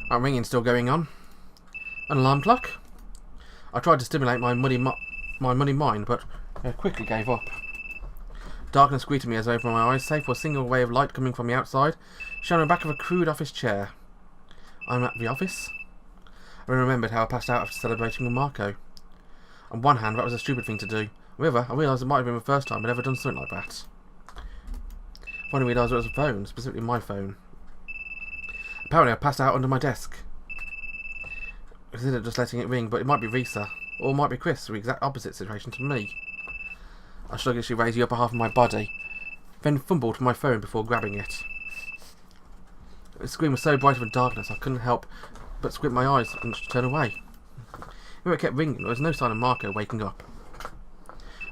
That ringing's still going on. An alarm clock? I tried to stimulate my muddy mind, but quickly gave up. Darkness greeted me as I opened my eyes, save for a single ray of light coming from the outside, showing the back of a crude office chair. I'm at the office? I remembered how I passed out after celebrating with Marco. On one hand, that was a stupid thing to do. On the other, I realised it might have been the first time I'd ever done something like that. Finally realised it was a phone, specifically my phone. Apparently I passed out under my desk. I considered just letting it ring, but it might be Risa, or it might be Chris, the exact opposite situation to me. I sluggishly raised the upper half of my body, then fumbled for my phone before grabbing it. The screen was so bright in the darkness I couldn't help but squint my eyes and turn away. Even it kept ringing, there was no sign of Marco waking up.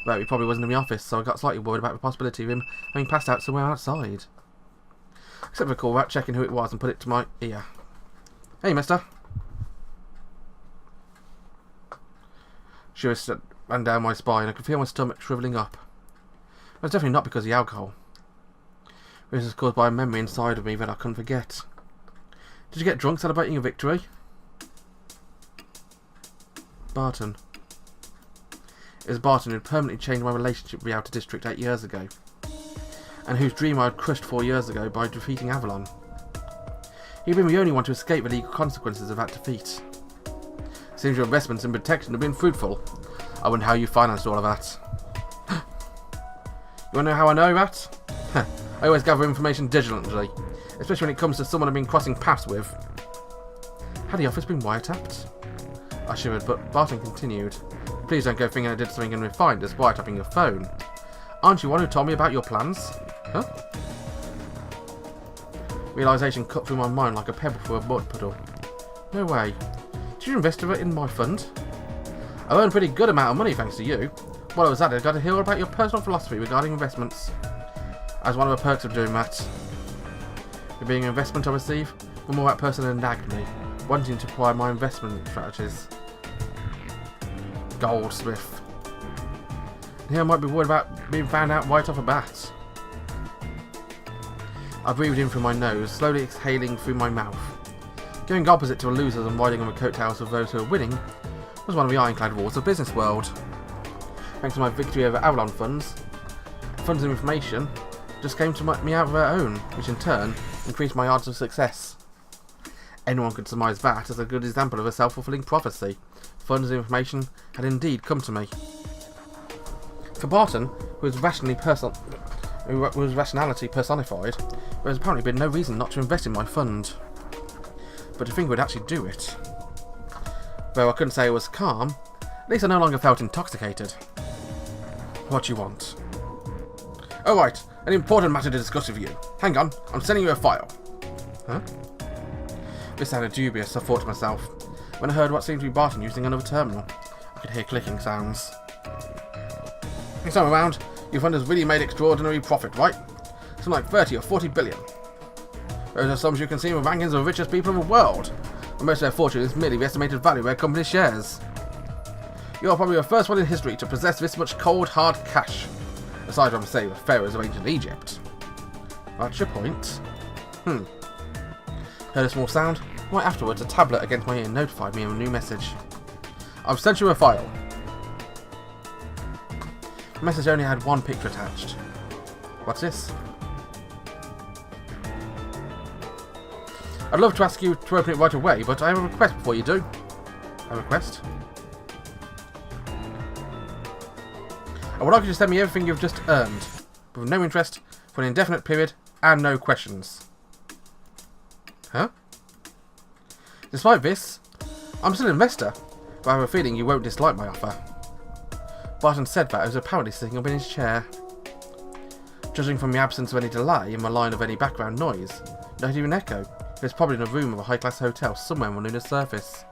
Well, he probably wasn't in the office, so I got slightly worried about the possibility of him having passed out somewhere outside. Except for a call about checking who it was and put it to my ear. Hey, mister. Shivers ran down my spine. I could feel my stomach shrivelling up. It was definitely not because of the alcohol. This was caused by a memory inside of me that I couldn't forget. Did you get drunk celebrating a victory? Barton. It was Barton who had permanently changed my relationship with the Outer District 8 years ago, and whose dream I had crushed 4 years ago by defeating Avalon. He'd been the only one to escape the legal consequences of that defeat. Seems your investments in protection have been fruitful. I wonder how you financed all of that. You want to know how I know that? I always gather information digitally, especially when it comes to someone I've been crossing paths with. Had the office been wiretapped? I shivered, but Barton continued. Please don't go thinking I did something unrefined as wiretapping your phone. Aren't you one who told me about your plans? Huh? Realisation cut through my mind like a pebble through a mud puddle. No way. Did you invest it in my fund? I earned a pretty good amount of money thanks to you. While I was at it, I got to hear about your personal philosophy regarding investments. As one of the perks of doing that. It being an investment I receive, the more that person had nagged me, wanting to acquire my investment strategies. Goldsmith. And here I might be worried about being found out right off the bat. I breathed in through my nose, slowly exhaling through my mouth. Going opposite to the losers and riding on the coattails of those who were winning was one of the ironclad rules of the business world. Thanks to my victory over Avalon funds and information just came to me out of their own, which in turn increased my odds of success. Anyone could surmise that as a good example of a self-fulfilling prophecy. Funds and information had indeed come to me. For Barton, who was rationality personified, there has apparently been no reason not to invest in my fund. But to think we'd actually do it. Though I couldn't say I was calm, at least I no longer felt intoxicated. What do you want? Oh right, an important matter to discuss with you. Hang on, I'm sending you a file. Huh? This sounded dubious, I thought to myself, when I heard what seemed to be Barton using another terminal. I could hear clicking sounds. This time around, your fund has really made extraordinary profit, right? Something like 30 or 40 billion. Those are sums you can see in the rankings of the richest people in the world, and most of their fortune is merely the estimated value of their company's shares. You are probably the first one in history to possess this much cold, hard cash, aside from, say, the pharaohs of ancient Egypt. That's your point. Heard a small sound. Right afterwards, a tablet against my ear notified me of a new message. I've sent you a file. The message only had one picture attached. What's this? I'd love to ask you to open it right away, but I have a request before you do. A request? I would like you to send me everything you've just earned, with no interest, for an indefinite period, and no questions. Huh? Despite this, I'm still an investor, but I have a feeling you won't dislike my offer. Barton said that as he was apparently sitting up in his chair. Judging from the absence of any delay and the line of any background noise, not even echo, he was probably in a room of a high-class hotel somewhere on the lunar surface.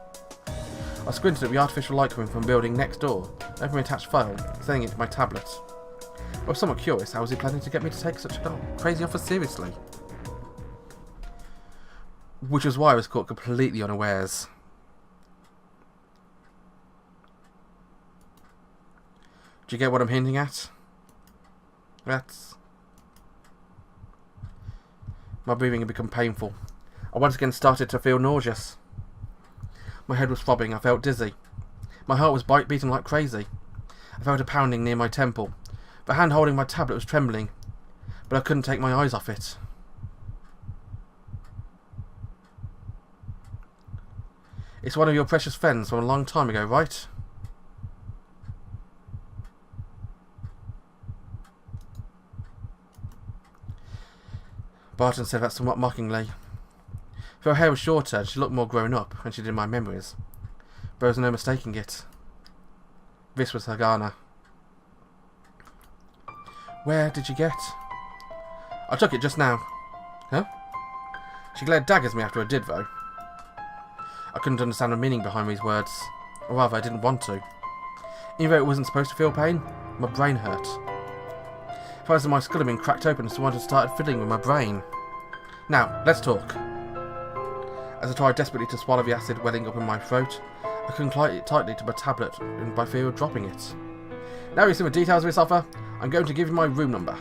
I squinted at the artificial light coming from the building next door, opened the attached file, sending it to my tablet. I was somewhat curious how was he planning to get me to take such a crazy offer seriously. Which was why I was caught completely unawares. Do you get what I'm hinting at? That's... My breathing had become painful. I once again started to feel nauseous. My head was throbbing, I felt dizzy. My heart was beating like crazy. I felt a pounding near my temple. The hand holding my tablet was trembling, but I couldn't take my eyes off it. It's one of your precious friends from a long time ago, right? Barton said that somewhat mockingly. Her hair was shorter and she looked more grown up than she did in my memories. There was no mistaking it. This was Hagana. Where did you get? I took it just now. Huh? She glared daggers at me after I did, though. I couldn't understand the meaning behind these words. Or rather, I didn't want to. Even though it wasn't supposed to feel pain, my brain hurt. It felt as though my skull had been cracked open and someone had started fiddling with my brain. Now, let's talk. As I tried desperately to swallow the acid welling up in my throat, I clung tightly to my tablet by fear of dropping it. Now you see the details of this offer, I'm going to give you my room number.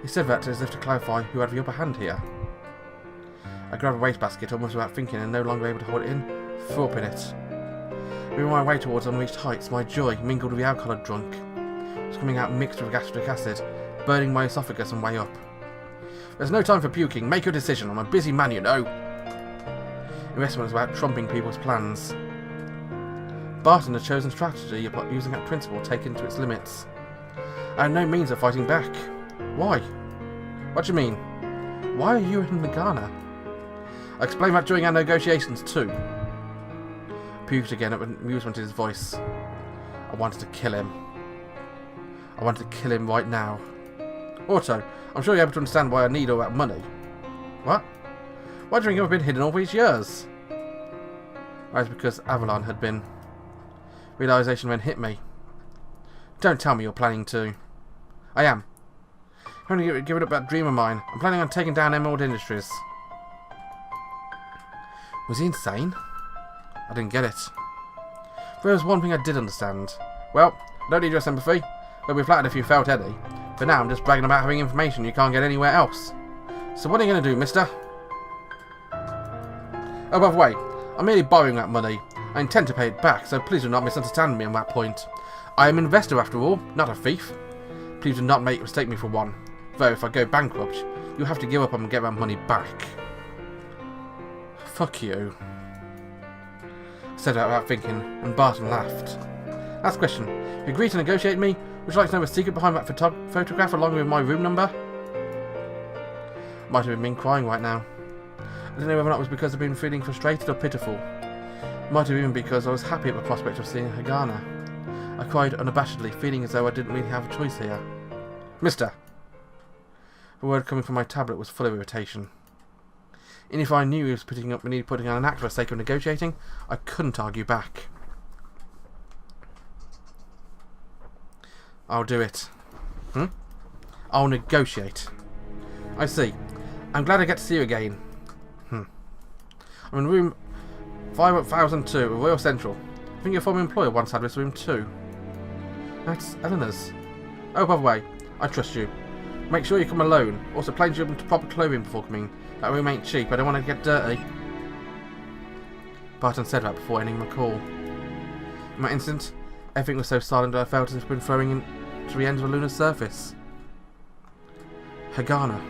He said that as if to clarify who had the upper hand here. I grabbed a wastebasket almost without thinking and no longer able to hold it in, threw up in it. Moving my way towards unreached heights, my joy, mingled with the alcohol I'd drunk, was coming out mixed with gastric acid, burning my esophagus and way up. There's no time for puking, make your decision, I'm a busy man, you know. The rest was about trumping people's plans. Barton had chosen strategy of using that principle taken to its limits. I had no means of fighting back. Why? What do you mean? Why are you in Nagana? I explained that during our negotiations too. I puked again at amusement in his voice. I wanted to kill him. I wanted to kill him right now. Otto, I'm sure you're able to understand why I need all that money. What? Why do you think I've been hidden all these years? That was because Avalon had been. Realization then hit me. Don't tell me you're planning to. I am. I'm going to give it up that dream of mine. I'm planning on taking down Emerald Industries. Was he insane? I didn't get it. There was one thing I did understand. Well, I don't need your sympathy. I'll be flattered if you felt any. For now, I'm just bragging about having information you can't get anywhere else. So what are you going to do, mister? Oh, by the way, I'm merely borrowing that money. I intend to pay it back, so please do not misunderstand me on that point. I am an investor after all, not a thief. Please do not mistake me for one. Though if I go bankrupt, you'll have to give up and get that money back. Fuck you. I said that without thinking, and Barton laughed. Last question. You agree to negotiate me? Would you like to know the secret behind that photograph along with my room number? Might have been crying right now. I don't know whether or not it was because I've been feeling frustrated or pitiful. Might have even because I was happy at the prospect of seeing Hagana. I cried unabashedly, feeling as though I didn't really have a choice here. Mister! The word coming from my tablet was full of irritation. And if I knew he was putting on an act for the sake of negotiating, I couldn't argue back. I'll do it. I'll negotiate. I see. I'm glad I get to see you again. I'm in room 5002 at Royal Central. I think your former employer once had this room too. That's Eleanor's. Oh, by the way, I trust you. Make sure you come alone. Also, plunge you into proper clothing before coming. That room ain't cheap. I don't want to get dirty. Barton said that before ending my call. In that instant, everything was so silent that I felt as if I'd been throwing in to the ends of a lunar surface. Hagana.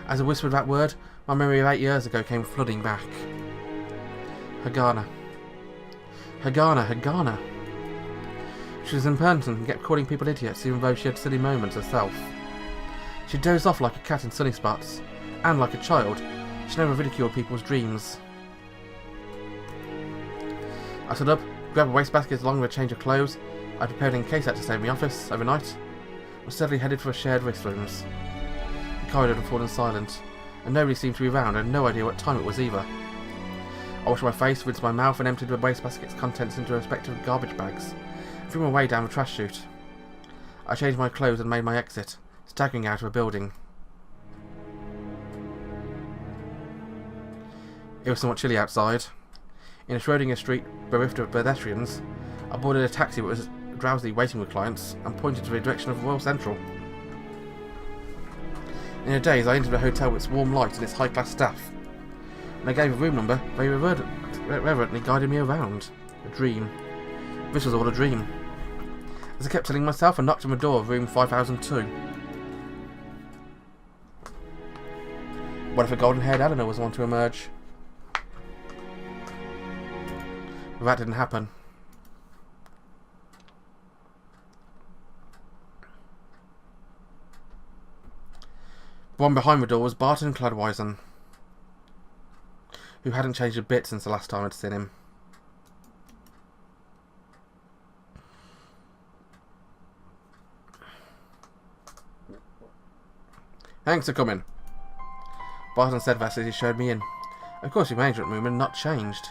As I whispered that word, my memory of 8 years ago came flooding back. Hagana. Hagana, Hagana. She was impertinent and kept calling people idiots even though she had silly moments herself. She dozed off like a cat in sunny spots, and like a child, she never ridiculed people's dreams. I stood up, grabbed a wastebasket along with a change of clothes I prepared in case I had to stay in the office overnight, and steadily headed for a shared restrooms. The corridor had fallen silent, and nobody seemed to be around. I had no idea what time it was either. I washed my face, rinsed my mouth, and emptied the wastebasket's contents into respective garbage bags, and threw my way down the trash chute. I changed my clothes and made my exit, staggering out of a building. It was somewhat chilly outside. In a Schrödinger street bereft of pedestrians, I boarded a taxi that was drowsily waiting with clients and pointed to the direction of Royal Central. In a daze, I entered a hotel with its warm light and its high-class staff. And I gave a room number, very reverently guided me around. A dream. This was all a dream. As I kept telling myself, I knocked on the door of room 5002. What if a golden-haired Eleanor was one to emerge? But that didn't happen. The one behind the door was Barton Cladwisen, who hadn't changed a bit since the last time I'd seen him. Thanks for coming, Barton said as he showed me in. Of course, the arrangement room had not changed.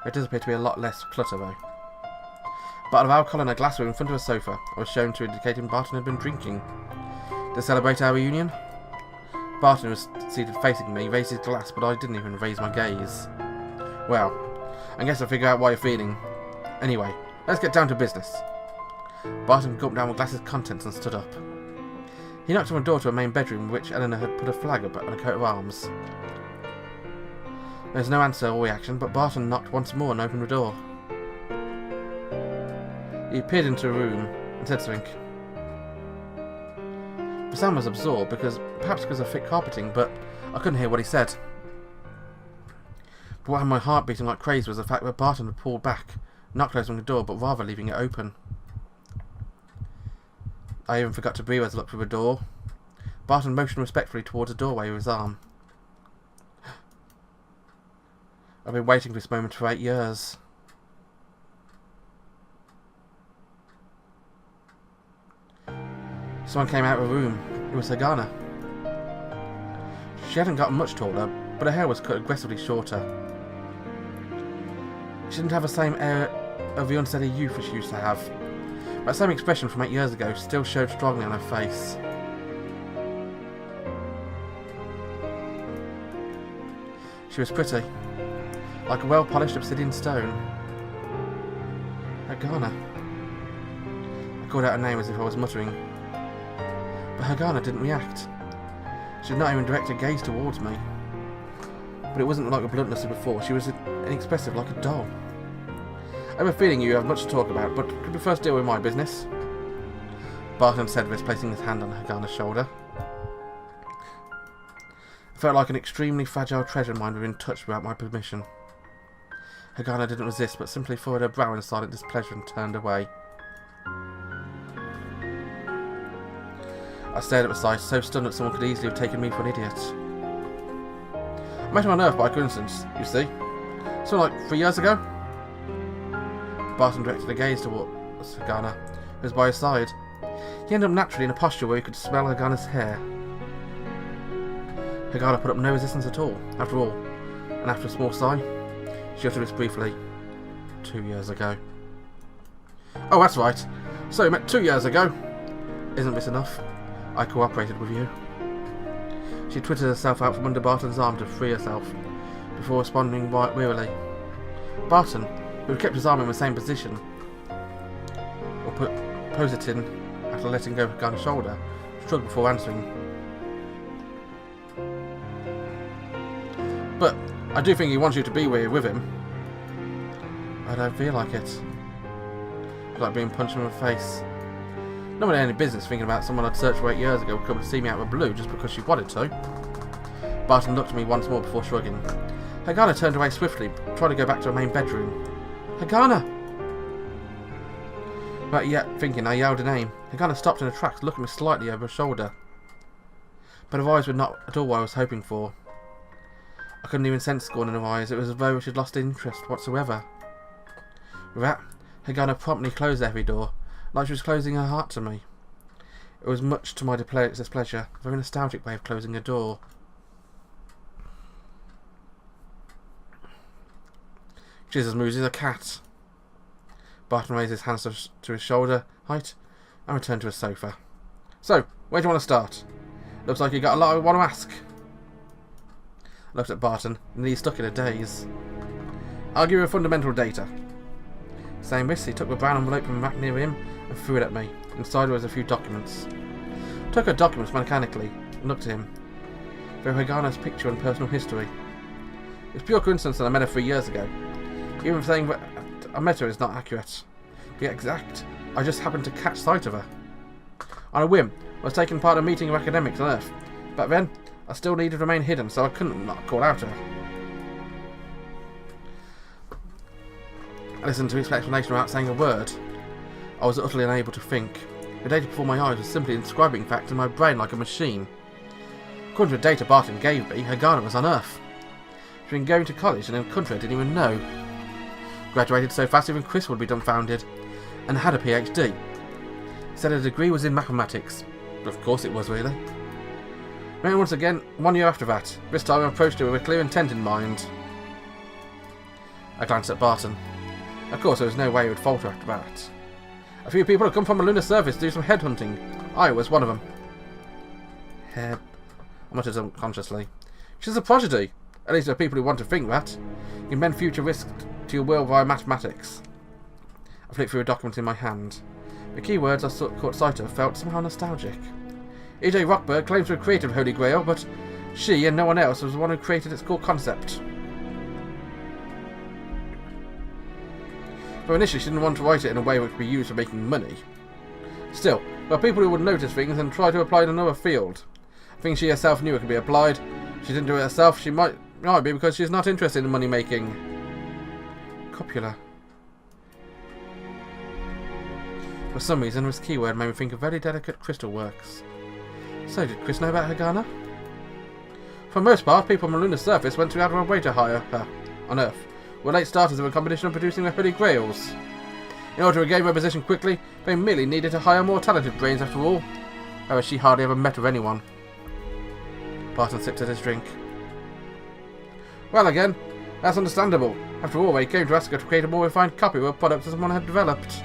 There does appear to be a lot less clutter, though. Bottle of alcohol and a glassware in front of a sofa. I was shown to indicating Barton had been drinking. To celebrate our reunion? Barton, who was seated facing me, raised his glass, but I didn't even raise my gaze. Well, I guess I'll figure out why you're feeling. Anyway, let's get down to business. Barton gulped down the glass's contents and stood up. He knocked on the door to a main bedroom, in which Eleanor had put a flag up and a coat of arms. There was no answer or reaction, but Barton knocked once more and opened the door. He peered into the room and said something. Sam was absorbed, perhaps because of thick carpeting, but I couldn't hear what he said. But what had my heart beating like crazy was the fact that Barton had pulled back, not closing the door, but rather leaving it open. I even forgot to breathe as I looked through the door. Barton motioned respectfully towards the doorway with his arm. I've been waiting for this moment for 8 years. Someone came out of the room. It was Hagana. She hadn't gotten much taller, but her hair was cut aggressively shorter. She didn't have the same air of the unsteady youth as she used to have. That same expression from 8 years ago still showed strongly on her face. She was pretty, like a well-polished obsidian stone. Hagana. I called out her name as if I was muttering. But Hagana didn't react. She did not even direct her gaze towards me. But it wasn't like the bluntness of before. She was inexpressive, like a doll. I have a feeling you have much to talk about, but could we first deal with my business? Barton said this, placing his hand on Hagana's shoulder. I felt like an extremely fragile treasure mine within touch without my permission. Hagana didn't resist, but simply furrowed her brow in silent displeasure and turned away. I stared at the sight, so stunned that someone could easily have taken me for an idiot. I met him on Earth by coincidence, you see. So like 3 years ago? Barton directed a gaze towards Hagana, who was by his side. He ended up naturally in a posture where he could smell Hagana's hair. Hagana put up no resistance at all, after all, and after a small sigh, she uttered this briefly. 2 years ago. Oh, that's right. So you met 2 years ago. Isn't this enough? I cooperated with you. She twisted herself out from under Barton's arm to free herself, before responding wearily. Barton, who had kept his arm in the same position, or posed it in after letting go of Hagana's shoulder, shrugged before answering. But I do think he wants you to be with him. I don't feel like it. It's like being punched in the face. No one had any business thinking about someone I'd searched for 8 years ago would come to see me out of the blue just because she wanted to. Barton looked at me once more before shrugging. Hagana turned away swiftly, trying to go back to her main bedroom. Hagana! But yet, thinking, I yelled a name. Hagana stopped in her tracks, looking me slightly over her shoulder. But her eyes were not at all what I was hoping for. I couldn't even sense scorn in her eyes. It was as though she had lost interest whatsoever. With that, Hagana promptly closed every door, like she was closing her heart to me. It was much to my displeasure, a very nostalgic way of closing a door. Jesus moves, he's a cat. Barton raised his hands to his shoulder height and returned to his sofa. So, where do you want to start? Looks like you got a lot I want to ask. I looked at Barton, and he's stuck in a daze. I'll give you fundamental data. Saying this, he took the brown envelope from the rack near him and threw it at me. Inside was a few documents. I took her documents mechanically, looked at him. Through Hagana's picture and personal history. It's pure coincidence that I met her 3 years ago. Even if saying that I met her is not accurate. To be exact, I just happened to catch sight of her. On a whim, I was taking part in a meeting of academics on Earth. Back then, I still needed to remain hidden, so I couldn't not call out to her. I listened to his explanation without saying a word. I was utterly unable to think. The data before my eyes was simply inscribing facts in my brain like a machine. According to the data Barton gave me, Hagana was on Earth. She'd been going to college in a country I didn't even know. Graduated so fast even Chris would be dumbfounded, and had a PhD. Said her degree was in mathematics. Of course it was, really. Then once again, 1 year after that. This time I approached her with a clear intent in mind. I glanced at Barton. Of course, there was no way he would falter after that. A few people had come from the lunar surface to do some headhunting. I was one of them. I muttered unconsciously. She's a prodigy. At least there are people who want to think that. You can bend future risk to your will via mathematics. I flicked through a document in my hand. The keywords I caught sight of felt somehow nostalgic. E.J. Rockberg claims to have created Holy Grail, but she and no one else was the one who created its core concept. Though initially she didn't want to write it in a way which would be used for making money. Still, there are people who would notice things and try to apply in another field. Things she herself knew it could be applied. If she didn't do it herself, she might be because she's not interested in money making. Copula. For some reason, this keyword made me think of very delicate crystal works. So, did Chris know about Hagana? For the most part, people on the lunar surface went to out of their way to hire her on Earth. Were late starters of a competition of producing their holy grails. In order to regain their position quickly, they merely needed to hire more talented brains after all. However, she hardly ever met with anyone. Barton sipped at his drink. Well again, that's understandable. After all, they came to ask her to create a more refined copy of a product that someone had developed.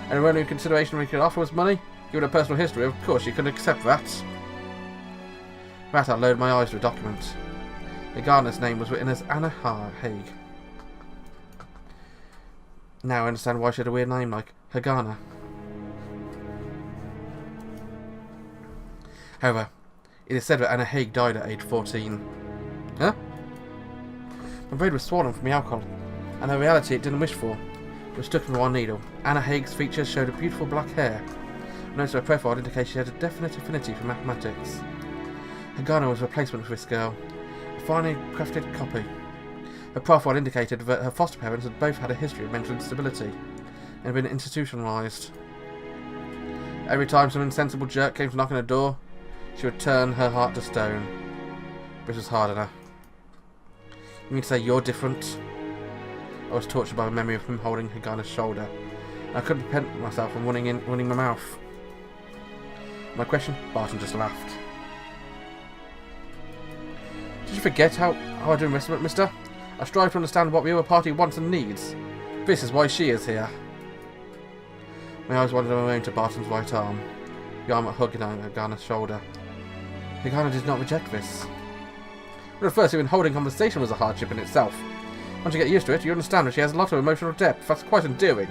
And the only consideration we could offer was money. Given her personal history, of course she couldn't accept that. With that, I lowered my eyes to a document. Hagana's name was written as Anna Haig. Now I understand why she had a weird name like Hagana. However, it is said that Anna Haig died at age 14. Huh? My brain was swollen from the alcohol, and the reality it didn't wish for was stuck in one needle. Anna Haig's features showed a beautiful black hair. Notes her profile indicate she had a definite affinity for mathematics. Hagana was a replacement for this girl, a finely crafted copy. Her profile indicated that her foster parents had both had a history of mental instability and had been institutionalized. Every time some insensible jerk came to knock on her door, she would turn her heart to stone. This was hard on her. You mean to say you're different? I was tortured by the memory of him holding Hagana's shoulder, and I couldn't prevent myself from running my mouth. My question? Barton just laughed. Did you forget how I do investment, mister? I strive to understand what the other party wants and needs. This is why she is here. My eyes wandered around to Barton's right arm, the arm hugging Hagana's shoulder. Hagana did not reject this. But at first, even holding conversation was a hardship in itself. Once you get used to it, you understand that she has a lot of emotional depth. That's quite endearing.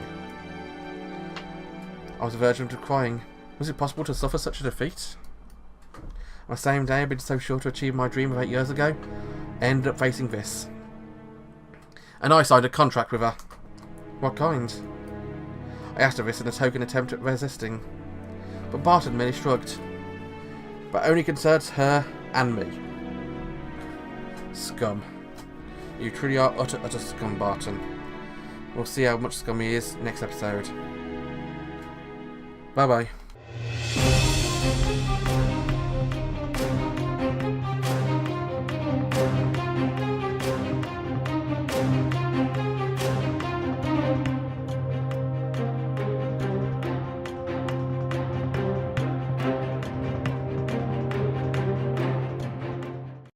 I was on the verge of crying. Was it possible to suffer such a defeat? On the same day I'd been so sure to achieve my dream of 8 years ago, I ended up facing this. And I signed a contract with her. What kind? I asked her this in a token attempt at resisting, but Barton merely shrugged. But only concerns her and me. Scum. You truly are utter scum, Barton. We'll see how much scum he is next episode. Bye bye.